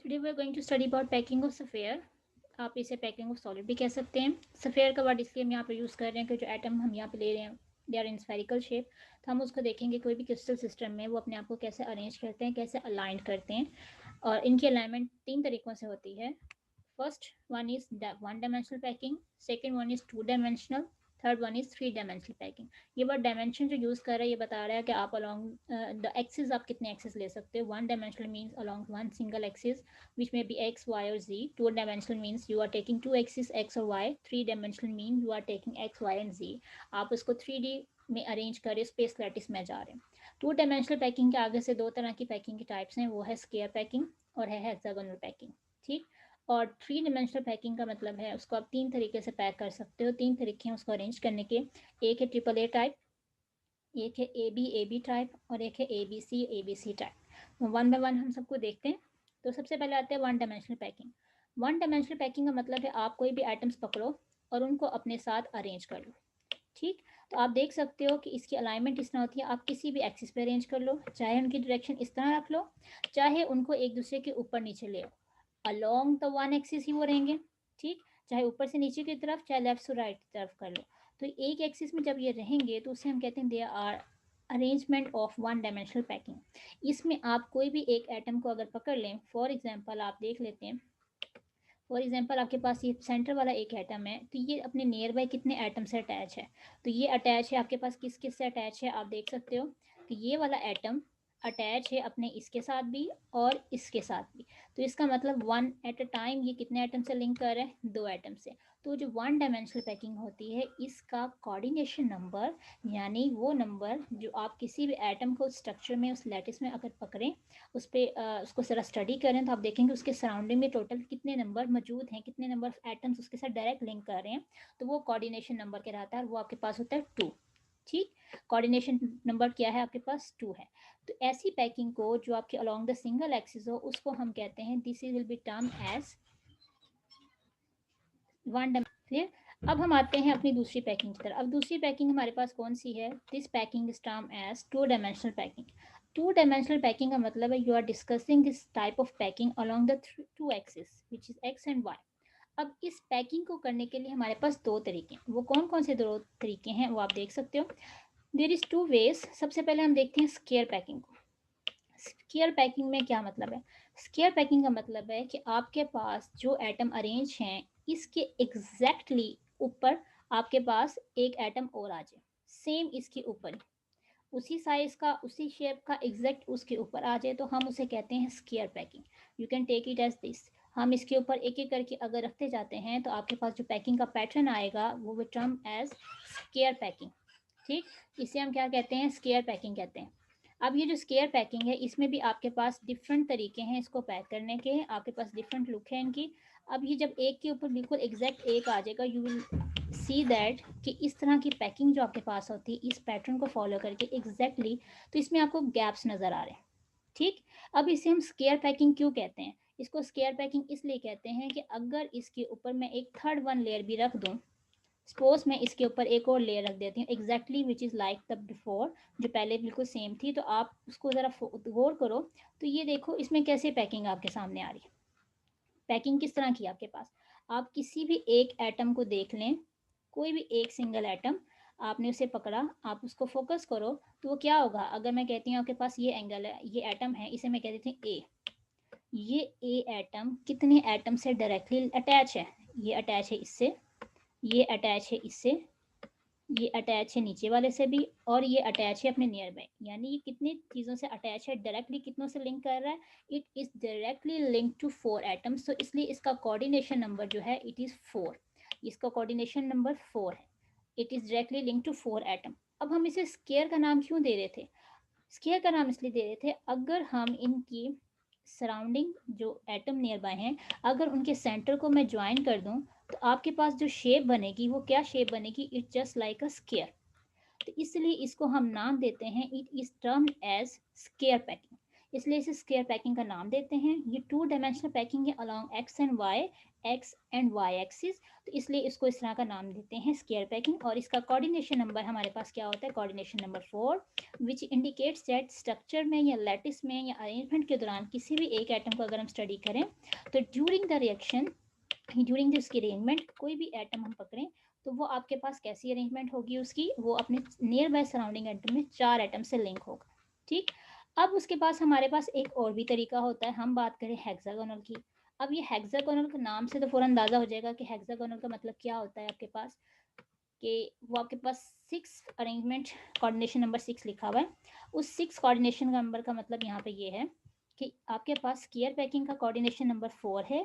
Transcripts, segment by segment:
Today we are going to study about packing of sphere. आप इसे packing of solid भी कह सकते हैं। सफेयर का वर्ड इसलिए हम यहाँ पे यूज़ कर रहे हैं कि जो एटम हम यहाँ पे ले रहे हैं they are in spherical shape. तो हम उसको देखेंगे कोई भी क्रिस्टल सिस्टम में वो अपने आप को कैसे अरेंज करते हैं, कैसे अलाइंड करते हैं। और इनकी अलाइनमेंट 3 तरीक़ों से होती है। First one is one dimensional packing, second one is 2 dimensional, third one is 3 dimensional packing. ये वर्ड डायमेंशन जो यूज़ कर रहा है ये बता रहा है कि आप अलॉन्ग द एक्सिस आप कितने एक्सिस ले सकते हो। 1 dimensional means along one single axis which may be x, y or z. 2 dimensional means you are taking 2 axes x or y. 3 dimensional means you are taking x, y and z. आप उसको 3D में arrange करें, space lattice में जा रहे हैं। 2 dimensional packing के आगे से 2 तरह की पैकिंग की टाइप्स हैं, वो है स्क्वायर पैकिंग और है हेक्सागोनल पैकिंग। ठीक। और 3 डायमेंशनल पैकिंग का मतलब है उसको आप 3 तरीके से पैक कर सकते हो। 3 तरीके हैं उसको अरेंज करने के। एक है ट्रिपल ए टाइप, एक है ए बी टाइप और एक है A B C type. One by one हम सबको देखते हैं। तो सबसे पहले आते हैं 1 डायमेंशनल पैकिंग। 1 डायमेंशनल पैकिंग का मतलब है आप कोई भी आइटम्स पकड़ो और उनको अपने साथ अरेंज कर लो। ठीक। तो आप देख सकते हो कि इसकी अलाइनमेंट इस तरह होती है। आप किसी भी एक्सिस पे अरेंज कर लो, चाहे उनकी डायरेक्शन इस तरह रख लो, चाहे उनको एक दूसरे के ऊपर नीचे ले आओ। अलोंग द वन एक्सिस ही वो रहेंगे। ठीक। चाहे ऊपर से नीचे की तरफ, चाहे लेफ्ट से राइट की तरफ कर लो। तो एक एक्सिस में जब ये रहेंगे तो उसे हम कहते हैं they are arrangement of 1 dimensional packing. इसमें आप कोई भी एक एटम को अगर पकड़ लें, फॉर एग्जांपल आप देख लेते हैं, फॉर एग्जांपल आपके पास ये सेंटर वाला एक एटम है, तो ये अपने नियर बाय कितने एटम से अटैच है। तो ये अटैच है आपके पास किस किस से अटैच है, आप देख सकते हो कि ये वाला एटम अटैच है अपने इसके साथ भी और इसके साथ भी। तो इसका मतलब वन एट अ टाइम ये कितने एटम से लिंक कर रहा है, 2 एटम से। तो जो 1 डायमेंशनल पैकिंग होती है इसका कोऑर्डिनेशन नंबर, यानी वो नंबर जो आप किसी भी एटम को स्ट्रक्चर में उस लैटिस में अगर पकड़ें, उस पर उसको ज़रा स्टडी करें तो आप देखेंगे उसके सराउंडिंग में टोटल कितने नंबर मौजूद हैं, कितने नंबर एटम्स उसके साथ डायरेक्ट लिंक कर रहे हैं। तो वो कोऑर्डिनेशन नंबर कहलाता है और वो आपके पास होता है 2। ठीक। कोऑर्डिनेशन नंबर क्या है आपके पास, 2 है। तो ऐसी पैकिंग को जो आपके अलोंग द सिंगल एक्सिस हो उसको हम कहते हैं this will be term as 1 dimensional. अब हम आते हैं अपनी दूसरी पैकिंग की तरफ। अब दूसरी पैकिंग हमारे पास कौन सी है, this packing is term as 2 dimensional packing. 2 dimensional packing का मतलब है you are discussing this type of packing along the 2 axis which is X and Y. अब इस पैकिंग को करने के लिए हमारे पास 2 तरीके हैं। वो कौन कौन से 2 तरीके हैं वो आप देख सकते हो। There is 2 ways. सबसे पहले हम देखते हैं स्क्वायर पैकिंग को। स्क्वायर पैकिंग में क्या मतलब है, स्क्वायर पैकिंग का मतलब है कि आपके पास जो एटम अरेंज हैं इसके एग्जैक्टली ऊपर आपके पास एक एटम और आ जाए, सेम इसके ऊपर ही, उसी साइज का उसी शेप का एग्जैक्ट उसके ऊपर आ जाए, तो हम उसे कहते हैं square packing. You can take it as this. हम इसके ऊपर एक एक करके अगर रखते जाते हैं तो आपके पास जो पैकिंग का पैटर्न आएगा वो will term as square packing. ठीक। इसे हम क्या कहते हैं, स्क्वायर पैकिंग कहते हैं। अब ये जो स्क्वायर पैकिंग है इसमें भी आपके पास डिफरेंट तरीके हैं इसको पैक करने के, आपके पास डिफरेंट लुक है इनकी। अब ये जब एक के ऊपर बिल्कुल एग्जैक्ट एक आ जाएगा यू विल सी दैट कि इस तरह की पैकिंग जो आपके पास होती है इस पैटर्न को फॉलो करके एग्जैक्टली, तो इसमें आपको गैप्स नज़र आ रहे हैं। ठीक। अब इसे हम स्क्वायर पैकिंग क्यों कहते हैं, इसको स्क्वायर पैकिंग इसलिए कहते हैं कि अगर इसके ऊपर मैं एक थर्ड वन लेयर भी रख दूँ, सपोज मैं इसके ऊपर एक और लेयर रख देती हूँ exactly which is like the before, जो पहले बिल्कुल सेम थी, तो आप उसको ज़रा गौर करो तो ये देखो इसमें कैसे पैकिंग आपके सामने आ रही है। पैकिंग किस तरह की आपके पास, आप किसी भी एक एटम को देख लें, कोई भी एक सिंगल एटम आपने उसे पकड़ा, आप उसको फोकस करो तो वो क्या होगा। अगर मैं कहती हूँ आपके पास ये एंगल है, ये एटम है, इसे मैं कह देती हूँ ए। ये ए एटम कितने एटम से डायरेक्टली अटैच है, ये अटैच है इससे, ये अटैच है इससे, ये अटैच है नीचे वाले से भी, और ये अटैच है अपने नियर बाय। यानी ये कितनी चीज़ों से अटैच है, डायरेक्टली कितनों से लिंक कर रहा है, it is directly link to 4 atoms. तो इसलिए इसका कोऑर्डिनेशन नंबर जो है इट इज़ 4। इसका कोऑर्डिनेशन नंबर 4 है। It is directly link to 4 atom. अब हम इसे स्क्वायर का नाम क्यों दे रहे थे, स्क्वायर का नाम इसलिए दे रहे थे अगर हम इनकी सराउंडिंग जो एटम नियर बाय हैं अगर उनके सेंटर को मैं ज्वाइन कर दूं तो आपके पास जो शेप बनेगी वो क्या शेप बनेगी, it just like a square. तो इसलिए इसको हम नाम देते हैं, it is termed as square packing. इसलिए इसे स्क्वायर पैकिंग का नाम देते हैं। ये 2 डायमेंशनल पैकिंग है along X and Y axis, तो इसलिए इसको इस तरह का नाम देते हैं स्क्वायर पैकिंग। और इसका कोऑर्डिनेशन नंबर हमारे पास क्या होता है, coordination number 4, which indicates that structure में या लैटिस में या अरेंजमेंट के दौरान किसी भी एक एटम को अगर हम स्टडी करें तो during the reaction, during this arrangement, कोई भी एटम हम पकड़ें तो वो आपके पास कैसी अरेंजमेंट होगी उसकी, वो अपने नियर बाय सराउंडिंग एटम में 4 एटम से लिंक होगा। ठीक, अब उसके पास हमारे पास एक और भी तरीका होता है, हम बात करें हेक्सागोनल की। अब ये हेक्सागोनल के नाम से तो फौरन अंदाजा हो जाएगा कि हेक्सागोनल का मतलब क्या होता है आपके पास, कि वो आपके पास 6 अरेंजमेंट, कोऑर्डिनेशन नंबर 6 लिखा हुआ है। उस 6 कोऑर्डिनेशन नंबर का मतलब यहाँ पे ये है कि आपके पास स्क्वायर पैकिंग का कोऑर्डिनेशन नंबर 4 है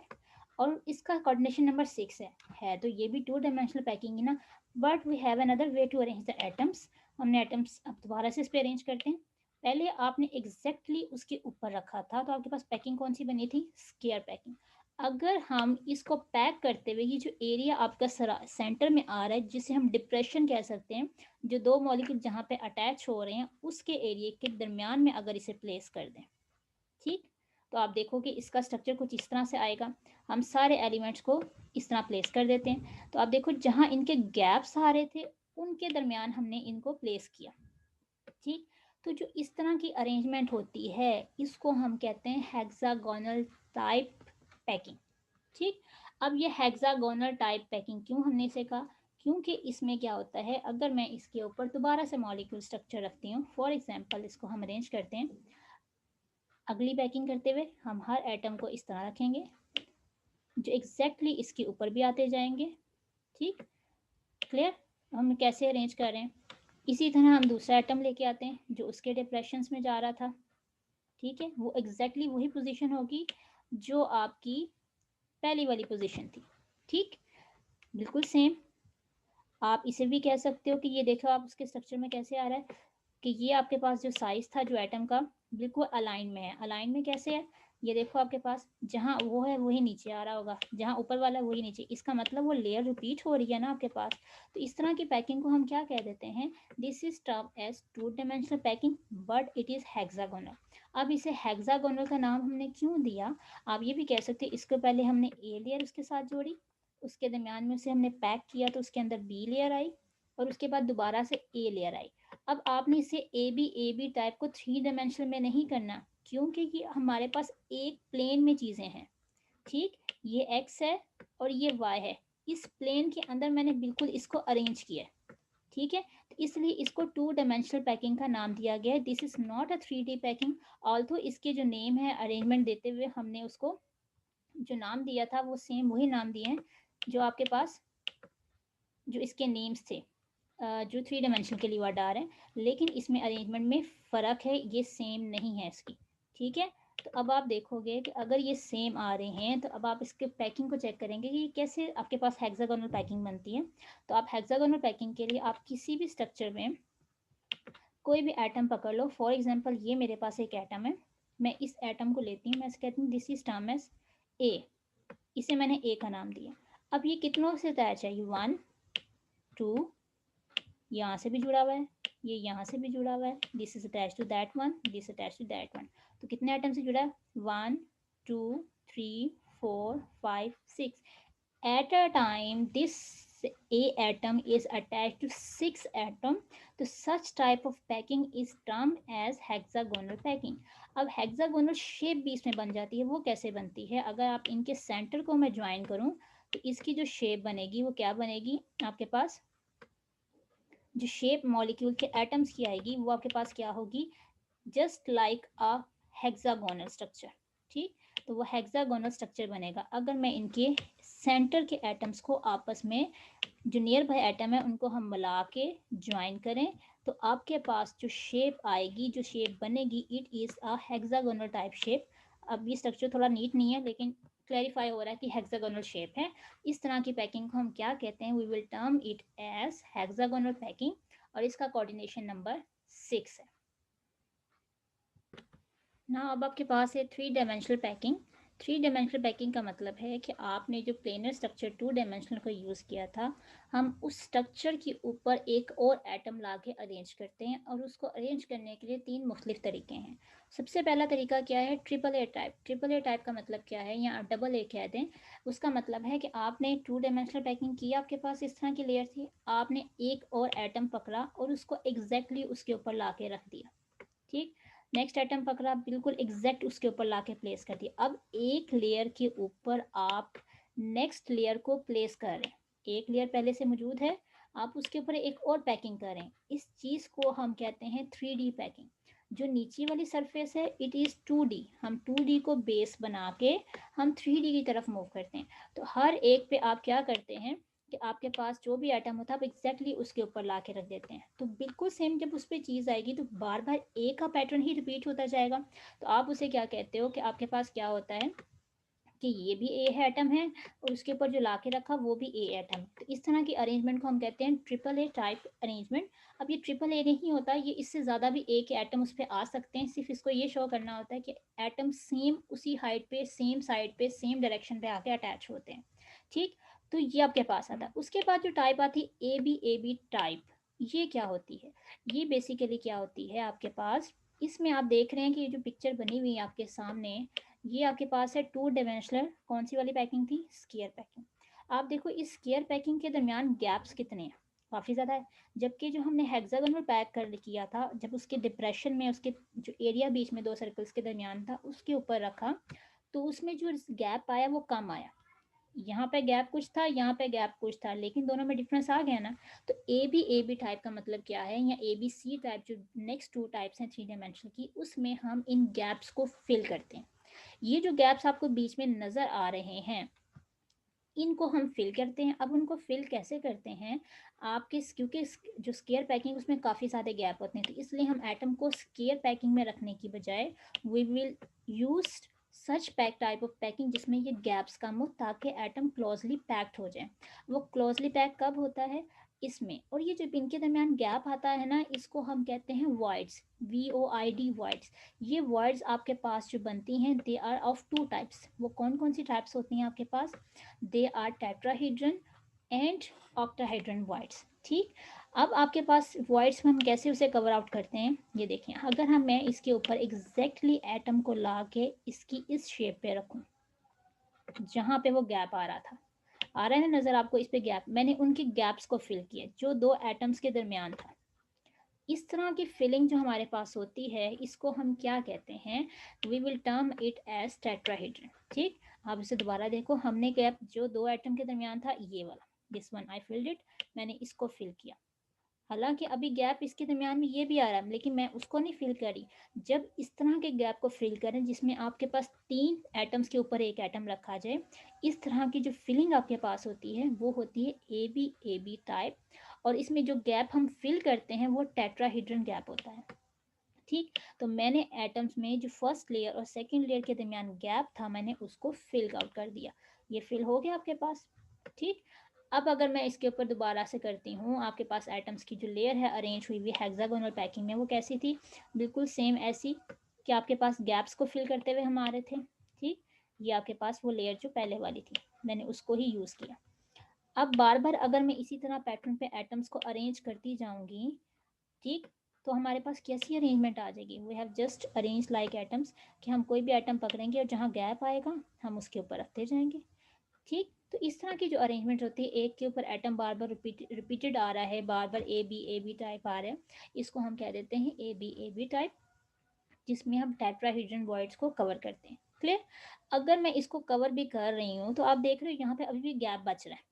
और इसका कोऑर्डिनेशन नंबर 6 है तो ये भी 2 डायमेंशनल पैकिंग है ना। But we have another way to arrange the atoms. हमने एटम्स अब दोबारा से इस पे अरेंज करते हैं। पहले आपने एग्जैक्टली उसके ऊपर रखा था तो आपके पास पैकिंग कौन सी बनी थी, स्क्वायर पैकिंग। अगर हम इसको पैक करते हुए, ये जो एरिया आपका सेंटर में आ रहा है जिसे हम डिप्रेशन कह सकते हैं, जो 2 मॉलिक्यूल जहाँ पे अटैच हो रहे हैं उसके एरिया के दरमियान में अगर इसे प्लेस कर दें, ठीक, तो आप देखो कि इसका स्ट्रक्चर कुछ इस तरह से आएगा। हम सारे एलिमेंट्स को इस तरह प्लेस कर देते हैं तो आप देखो जहाँ इनके गैप्स आ रहे थे उनके दरमियान हमने इनको प्लेस किया। ठीक, तो जो इस तरह की अरेंजमेंट होती है इसको हम कहते हैं हेक्सागोनल टाइप पैकिंग। ठीक, अब ये हेक्सागोनल टाइप पैकिंग क्यों हमने इसे कहा, क्योंकि इसमें क्या होता है, अगर मैं इसके ऊपर दोबारा से मॉलिक्यूल स्ट्रक्चर रखती हूँ, फॉर एग्जांपल इसको हम अरेंज करते हैं, अगली पैकिंग करते हुए हम हर एटम को इस तरह रखेंगे जो एग्जैक्टली इसके ऊपर भी आते जाएंगे। ठीक, क्लियर, हम कैसे अरेंज कर रहे हैं। इसी तरह हम दूसरा एटम लेके आते हैं जो उसके डिप्रेशंस में जा रहा था। ठीक है, वो एग्जैक्टली वही पोजीशन होगी जो आपकी पहली वाली पोजीशन थी। ठीक, बिल्कुल सेम। आप इसे भी कह सकते हो कि ये देखो आप उसके स्ट्रक्चर में कैसे आ रहा है कि ये आपके पास जो साइज था जो एटम का बिल्कुल अलाइन में है। अलाइन में कैसे है, ये देखो आपके पास जहाँ वो है वही नीचे आ रहा होगा, जहाँ ऊपर वाला है वही नीचे, इसका मतलब वो लेयर रिपीट हो रही है ना आपके पास। तो इस तरह की पैकिंग को हम क्या कह देते हैं, this is term as 2 dimensional packing but it is hexagonal. अब इसे हेक्सागोनल का नाम हमने क्यों दिया, आप ये भी कह सकते हैं इसको पहले हमने ए लेयर उसके साथ जोड़ी, उसके दरमियान में उसे हमने पैक किया तो उसके अंदर बी लेयर आई और उसके बाद दोबारा से ए लेयर आई। अब आपने इसे ए बी टाइप को 3 डायमेंशनल में नहीं करना क्योंकि ये हमारे पास एक प्लेन में चीज़ें हैं। ठीक, ये एक्स है और ये वाई है, इस प्लेन के अंदर मैंने बिल्कुल इसको अरेंज किया है। ठीक है, तो इसलिए इसको 2 डायमेंशनल पैकिंग का नाम दिया गया है। This is not a 3D packing, although इसके जो नेम है अरेंजमेंट देते हुए हमने उसको जो नाम दिया था वो सेम वही नाम दिए हैं जो आपके पास जो इसके नेम्स थे, जो 3 डायमेंशन के लिए वर्ड आ रहे हैं, लेकिन इसमें अरेंजमेंट में फ़र्क है, ये सेम नहीं है इसकी। ठीक है, तो अब आप देखोगे कि अगर ये सेम आ रहे हैं तो अब आप इसके पैकिंग को चेक करेंगे कि कैसे आपके पास हेक्सागोनल पैकिंग बनती है। तो आप हेक्सागोनल पैकिंग के लिए आप किसी भी स्ट्रक्चर में कोई भी एटम पकड़ लो, फॉर एग्जांपल ये मेरे पास एक एटम है, मैं इस एटम को लेती हूँ, मैं इसे कहती हूँ this is term as A, इसे मैंने ए का नाम दिया। अब ये कितनों से अटैच है, ये 1 2, यहाँ से भी जुड़ा हुआ है, ये यहाँ से भी जुड़ा हुआ है, this is attach to that one, this attach to that one. तो कितने एटम से जुड़ा है, 1 2 3 4 5 6 at a time this a atom is attached to 6 atom, तो such type of packing is termed as hexagonal packing। अब hexagonal shape भी इसमें बन जाती है। वो कैसे बनती है, अगर आप इनके सेंटर को मैं ज्वाइन करूं तो इसकी जो शेप बनेगी वो क्या बनेगी, आपके पास जो शेप मॉलिक्यूल के एटम्स की आएगी वो आपके पास क्या होगी, जस्ट लाइक अ हेक्सागोनल स्ट्रक्चर। ठीक, तो वो हेक्सागोनल स्ट्रक्चर बनेगा अगर मैं इनके सेंटर के एटम्स को आपस में, जो नियर बाय एटम है उनको हम मिला के ज्वाइन करें तो आपके पास जो शेप आएगी, जो शेप बनेगी, it is a hexagonal type shape. अब ये स्ट्रक्चर थोड़ा नीट नहीं है लेकिन क्लैरिफाई हो रहा है कि हेक्सागोनल शेप है। इस तरह की पैकिंग को हम क्या कहते हैं, we will term it as hexagonal packing और इसका कोऑर्डिनेशन नंबर 6 है ना। अब आपके पास है 3 dimensional packing. Three dimensional packing का मतलब है कि आपने जो प्लेनर स्ट्रक्चर टू डायमेंशनल को यूज़ किया था, हम उस स्ट्रक्चर के ऊपर एक और एटम ला के अरेंज करते हैं, और उसको अरेंज करने के लिए तीन मुख्तलिफ तरीके हैं। सबसे पहला तरीका क्या है? Triple A type. Triple A type का मतलब क्या है, या आप डबल ए कह दें, उसका मतलब है कि आपने टू डायमेंशनल पैकिंग की, आपके पास इस तरह की लेयर थी, आपने एक और एटम पकड़ा और उसको एग्जैक्टली उसके ऊपर ला के रख दिया। ठीक, नेक्स्ट आइटम पकड़ा, बिल्कुल एग्जैक्ट उसके ऊपर लाके प्लेस कर दिया। अब एक लेयर के ऊपर आप नेक्स्ट लेयर को प्लेस कर रहे हैं, एक लेयर पहले से मौजूद है, आप उसके ऊपर एक और पैकिंग कर रहे हैं। इस चीज को हम कहते हैं 3D पैकिंग। जो नीचे वाली सरफेस है इट इज 2D, हम 2D को बेस बना के हम 3D की तरफ मूव करते हैं। तो हर एक पे आप क्या करते हैं कि आपके पास जो भी आइटम होता है आप एग्जैक्टली उसके ऊपर ला के रख देते हैं। तो बिल्कुल सेम जब उस पर चीज़ आएगी तो बार बार ए का पैटर्न ही रिपीट होता जाएगा। तो आप उसे क्या कहते हो कि आपके पास क्या होता है कि ये भी ए है एटम है, और उसके ऊपर जो ला के रखा वो भी ए एटम। तो इस तरह की अरेंजमेंट को हम कहते हैं ट्रिपल ए टाइप अरेंजमेंट। अब ये ट्रिपल ए नहीं होता, ये इससे ज़्यादा भी ए के एटम उस पर आ सकते हैं, सिर्फ इसको ये शो करना होता है कि एटम सेम उसी हाइट पे, सेम साइड पे, सेम डायरेक्शन पे आके अटैच होते हैं। ठीक, तो ये आपके पास आता है। उसके बाद जो टाइप आती है ए बी टाइप, ये क्या होती है? ये बेसिकली क्या होती है आपके पास, इसमें आप देख रहे हैं कि ये जो पिक्चर बनी हुई है आपके सामने, ये आपके पास है टू डायमेंशनल, कौन सी वाली पैकिंग थी? Square packing. आप देखो इस स्क्वायर पैकिंग के दरमियान गैप्स कितने हैं, काफ़ी ज़्यादा है। जबकि जो हमने हेक्सागोनल पैक कर किया था, जब उसके डिप्रेशन में उसके जो एरिया बीच में दो सर्कल्स के दरमियान था उसके ऊपर रखा, तो उसमें जो गैप आया वो कम आया। यहाँ पे गैप कुछ था, यहाँ पे गैप कुछ था, लेकिन दोनों में डिफरेंस आ गया ना। तो ए बी टाइप का मतलब क्या है, या ए बी सी टाइप, जो नेक्स्ट टू टाइप्स हैं थ्री डायमेंशनल की, उसमें हम इन गैप्स को फिल करते हैं। ये जो गैप्स आपको बीच में नजर आ रहे हैं, इनको हम फिल करते हैं। अब उनको फिल कैसे करते हैं, आपके क्योंकि जो स्केयर पैकिंग उसमें काफ़ी सारे गैप होते हैं, तो इसलिए हम एटम को स्केयर पैकिंग में रखने की बजाय we will use such pack type of packing जिसमें ये गैप्स कम हो, ताकि एटम क्लोजली पैक्ड हो जाए। वो क्लोजली पैक कब होता है? इसमें। और ये जो इनके दरमियान गैप आता है ना, इसको हम कहते हैं वॉइड्स, VOID वॉइड्स। ये वर्ड्स आपके पास जो बनती हैं, they are of two types. वो कौन कौन सी टाइप्स होती हैं आपके पास? They are tetrahedron and octahedron voids. ठीक, अब आपके पास वॉइड्स में हम कैसे उसे कवर आउट करते हैं, ये देखें। अगर हम मैं इसके ऊपर एग्जैक्टली एटम को ला के इसकी इस शेप पे रखूं, जहां पे वो गैप आ रहा था, आ रहा है ना नजर आपको, इस पे गैप, मैंने उनके गैप्स को फिल किया जो दो एटम्स के दरमियान था। इस तरह की फिलिंग जो हमारे पास होती है, इसको हम क्या कहते हैं? We will term it as tetrahedron. ठीक, आप इसे दोबारा देखो, हमने गैप जो दो एटम के दरमियान था, ये वाला, this one I filled it, मैंने इसको फिल किया। हालांकि अभी गैप इसके दरमियान में ये भी आ रहा है, लेकिन मैं उसको नहीं फिल करी। जब इस तरह के गैप को फिल करें जिसमें आपके पास तीन एटम्स के ऊपर एक एटम रखा जाए, इस तरह की जो फिलिंग आपके पास होती है वो होती है ए बी टाइप। और इसमें जो गैप हम फिल करते हैं वो टेट्राहेड्रन गैप होता है। ठीक, तो मैंने एटम्स में जो फर्स्ट लेयर और सेकंड लेयर के दरमियान गैप था, मैंने उसको फिल आउट कर दिया। ये फिल हो गया आपके पास। ठीक, अब अगर मैं इसके ऊपर दोबारा से करती हूँ, आपके पास एटम्स की जो लेयर है अरेंज हुई हुई हेक्सागोनल पैकिंग में, वो कैसी थी? बिल्कुल सेम ऐसी कि आपके पास गैप्स को फिल करते हुए हम आ रहे थे। ठीक, ये आपके पास वो लेयर जो पहले वाली थी, मैंने उसको ही यूज़ किया। अब बार बार अगर मैं इसी तरह पैटर्न पे एटम्स को अरेंज करती जाऊंगी, ठीक, तो हमारे पास कैसी अरेंजमेंट आ जाएगी? We have just arrange like atoms, कि हम कोई भी एटम पकड़ेंगे और जहाँ गैप आएगा हम उसके ऊपर रखते जाएंगे। ठीक, तो इस तरह की जो अरेंजमेंट होती है, एक के ऊपर एटम बार बार रिपीटेड आ रहा है, बार बार ए बी टाइप आ रहा है, इसको हम कह देते हैं ए बी टाइप, जिसमें हम टेट्राहेड्रन वॉइड्स को कवर करते हैं। क्लियर? अगर मैं इसको कवर भी कर रही हूँ तो आप देख रहे हो यहाँ पे अभी भी गैप बच रहा है,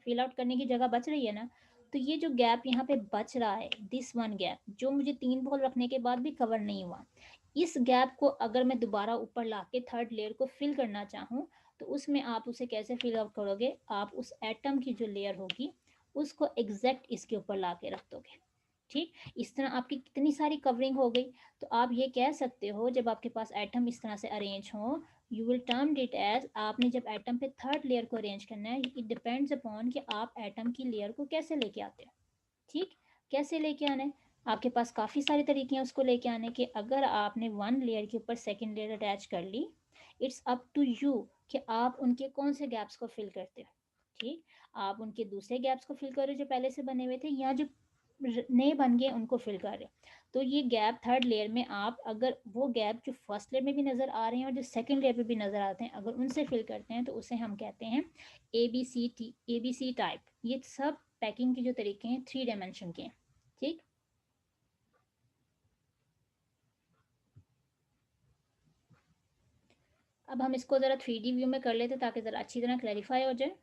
फिल आउट करने की जगह बच रही है ना। तो ये जो गैप यहाँ पे बच रहा है, दिस वन गैप, जो मुझे तीन बॉल रखने के बाद भी कवर नहीं हुआ, इस गैप को अगर मैं दोबारा ऊपर लाके थर्ड लेयर को फिल करना चाहूँ, तो उसमें आप उसे कैसे फिल आउट करोगे? आप उस एटम की जो लेयर होगी उसको एग्जैक्ट इसके ऊपर ला के रख दोगे। ठीक, इस तरह आपकी कितनी सारी कवरिंग हो गई। तो आप ये कह सकते हो, जब आपके पास एटम इस तरह से अरेंज हो, you will term it as, आपने जब एटम पे थर्ड लेयर को अरेंज करना है, इट डिपेंड्स अपॉन कि आप एटम की लेयर को कैसे लेके आते हो। ठीक, कैसे लेके आना है? आपके पास काफ़ी सारे तरीके हैं उसको लेके आने के। अगर आपने वन लेयर के ऊपर सेकंड लेयर अटैच कर ली, इट्स अप टू यू कि आप उनके कौन से गैप्स को फिल करते हो। ठीक, आप उनके दूसरे गैप्स को फिल कर रहे हो जो पहले से बने हुए थे, या जो नए बन गए उनको फिल कर रहे हो। तो ये गैप थर्ड लेयर में आप अगर वो गैप जो फर्स्ट लेयर में भी नज़र आ रहे हैं और जो सेकंड लेयर पे भी नज़र आते हैं, अगर उनसे फिल करते हैं तो उसे हम कहते हैं ABC टाइप। ये सब पैकिंग के जो तरीके हैं 3 डायमेंशन के हैं। ठीक, अब हम इसको ज़रा 3D व्यू में कर लेते ताकि ज़रा अच्छी तरह क्लैरिफाई हो जाए।